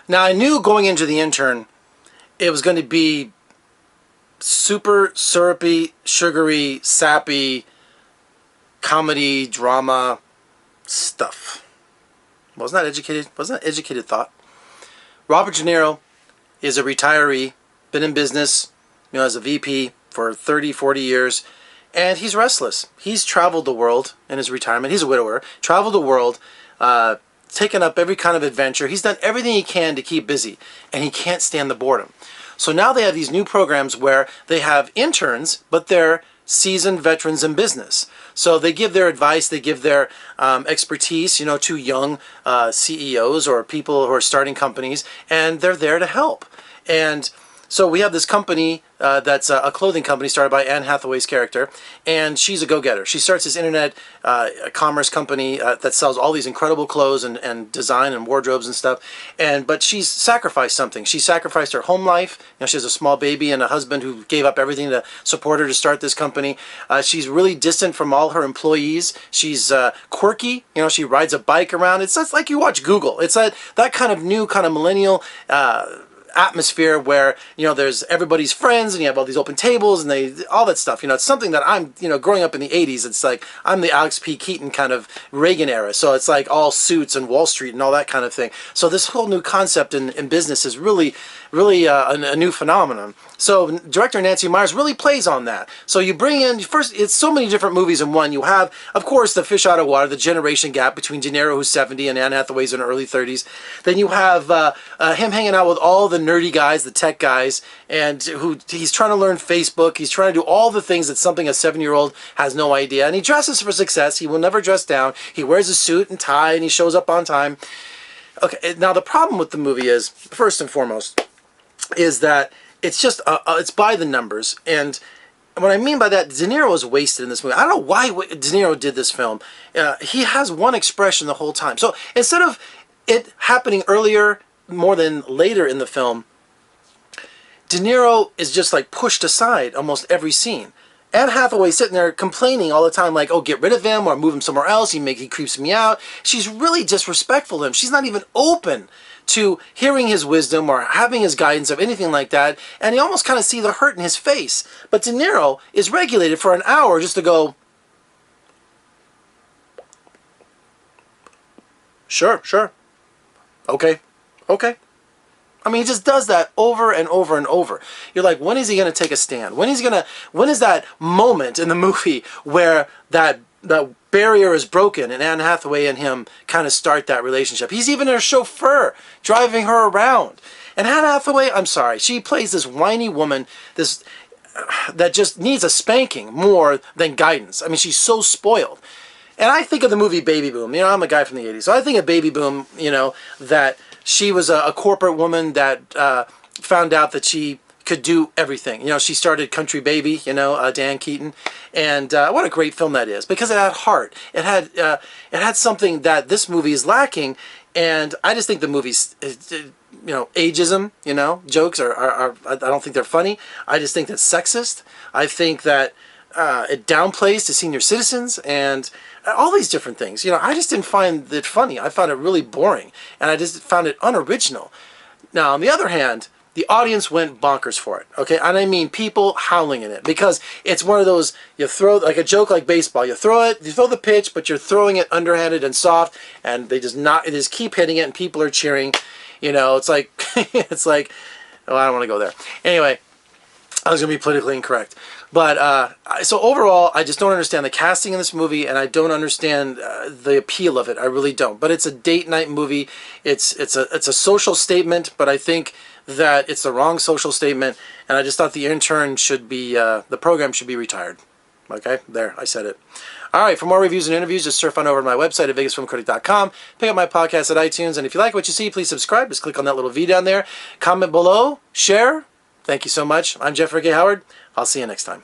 Now, I knew going into the intern, it was going to be super syrupy, sugary, sappy, comedy, drama stuff. Wasn't that educated? Wasn't that educated thought? Robert De Niro is a retiree, been in business, as a VP for 30, 40 years, and he's restless. He's traveled the world in his retirement. He's a widower. Traveled the world, taken up every kind of adventure. He's done everything he can to keep busy, and he can't stand the boredom. So now they have these new programs where they have interns, but they're seasoned veterans in business. So they give their advice, they give their expertise, to young CEOs or people who are starting companies, and they're there to help. And so we have this company that's a clothing company started by Anne Hathaway's character, and she's a go-getter. She starts this internet commerce company that sells all these incredible clothes and design and wardrobes and stuff. But she's sacrificed something. She sacrificed her home life. She has a small baby and a husband who gave up everything to support her to start this company. She's really distant from all her employees. She's quirky. She rides a bike around. It's like you watch Google. It's that kind of new kind of millennial atmosphere where there's everybody's friends and you have all these open tables and all that stuff. It's something that I'm growing up in the 80s. It's like I'm the Alex P. Keaton kind of Reagan era, so it's like all suits and Wall Street and all that kind of thing. So this whole new concept in business is really a new phenomenon. So director Nancy Meyers really plays on that. So you bring in, first, it's so many different movies in one. You have, of course, the fish out of water, the generation gap between De Niro, who's 70, and Anne Hathaway's in her early 30s. Then you have him hanging out with all the nerdy guys, the tech guys, and who he's trying to learn Facebook. He's trying to do all the things that something a 7-year-old has no idea. And he dresses for success. He will never dress down. He wears a suit and tie, and he shows up on time. Okay, now the problem with the movie is, first and foremost, is that it's just it's by the numbers. And what I mean by that, De Niro is wasted in this movie. I don't know why De Niro did this film. He has one expression the whole time. So instead of it happening earlier more than later in the film, De Niro is just like pushed aside almost every scene. Anne Hathaway sitting there complaining all the time, like, oh, get rid of him or move him somewhere else. He creeps me out. She's really disrespectful to him. She's not even open to hearing his wisdom or having his guidance of anything like that. And you almost kind of see the hurt in his face. But De Niro is regulated for an hour just to go, sure, okay. I mean, he just does that over and over and over. You're like, when is he going to take a stand? When is that moment in the movie where that barrier is broken and Anne Hathaway and him kind of start that relationship? He's even her chauffeur, driving her around. And Anne Hathaway, I'm sorry, she plays this whiny woman, that just needs a spanking more than guidance. I mean, she's so spoiled. And I think of the movie Baby Boom. I'm a guy from the 80s. So I think of Baby Boom, that she was a corporate woman that found out that she could do everything. She started Country Baby, Dan Keaton. And what a great film that is, because it had heart. It had something that this movie is lacking. And I just think the movie's, ageism, jokes are I don't think they're funny. I just think that's sexist. I think that it downplays to senior citizens and all these different things. I just didn't find it funny. I found it really boring, and I just found it unoriginal. Now, on the other hand, the audience went bonkers for it, okay? And I mean people howling in it, because it's one of those, you throw, like a joke like baseball, you throw the pitch, but you're throwing it underhanded and soft, and they just keep hitting it, and people are cheering. It's like, oh, I don't want to go there. Anyway, I was going to be politically incorrect. But, so overall, I just don't understand the casting in this movie, and I don't understand the appeal of it. I really don't. But it's a date night movie. It's a social statement, but I think that it's the wrong social statement, and I just thought the intern should be, the program should be retired. Okay, there, I said it. All right, for more reviews and interviews, just surf on over to my website at vegasfilmcritic.com. Pick up my podcast at iTunes, and if you like what you see, please subscribe. Just click on that little V down there. Comment below, share. Thank you so much. I'm Jeffrey K. Howard. I'll see you next time.